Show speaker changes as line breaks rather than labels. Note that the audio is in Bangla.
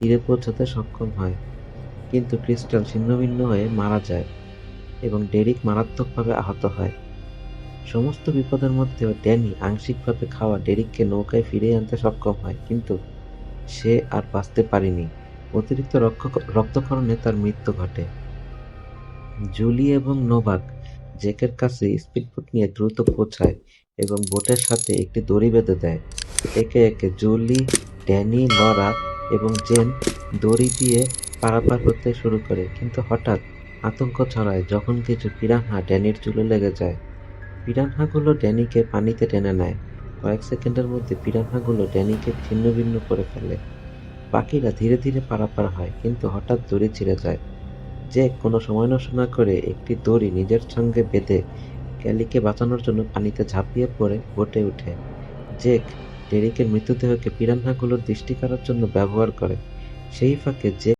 তীরে পৌঁছাতে সক্ষম হয়, কিন্তু ক্রিস্টাল ছিন্নভিন্ন হয়ে মারা যায় এবং ডেরিক মারাত্মকভাবে আহত হয়। সমস্ত বিপদের মধ্যেও ড্যানি আংশিকভাবে খাওয়া ডেরিককে নৌকায় ফিরিয়ে আনতে সক্ষম হয়, কিন্তু সে আর বাঁচতে পারেনি। অতিরিক্ত রক্তক্ষরণে তার মৃত্যু ঘটে। জুলি এবং নোভাক জেকের কাছে স্পিডবোট নিয়ে দ্রুত পৌঁছায় এবং বোটের সাথে একটি দড়ি বেঁধে দেয়। একে একে জুলি, ড্যানি, লরা এবং জেন দড়ি দিয়ে পারাপার হতে শুরু করে, কিন্তু হঠাৎ আতঙ্ক ছড়ায় যখন কিছু পিরানহা ড্যানির চুলে লেগে যায়। পিরানহাগুলো ড্যানিকে পানিতে টেনে নেয়। কয়েক সেকেন্ডের মধ্যে পিরানহাগুলো ড্যানিকে ছিন্নভিন্ন করে ফেলে। বাকিরা ধীরে ধীরে পারাপার হয়, কিন্তু হঠাৎ দড়ি ছিঁড়ে যায়। জেক কোনো সময় নষ্ট না করে একটি দড়ি নিজের সঙ্গে বেঁধে ক্যালিকে বাঁচানোর জন্য পানিতে ঝাঁপিয়ে পড়ে বোটে ওঠে। জেক ডেরিকের মৃতদেহকে পিরানহাগুলোর দৃষ্টি কাড়ার জন্য ব্যবহার করে। সেই ফাঁকে জেক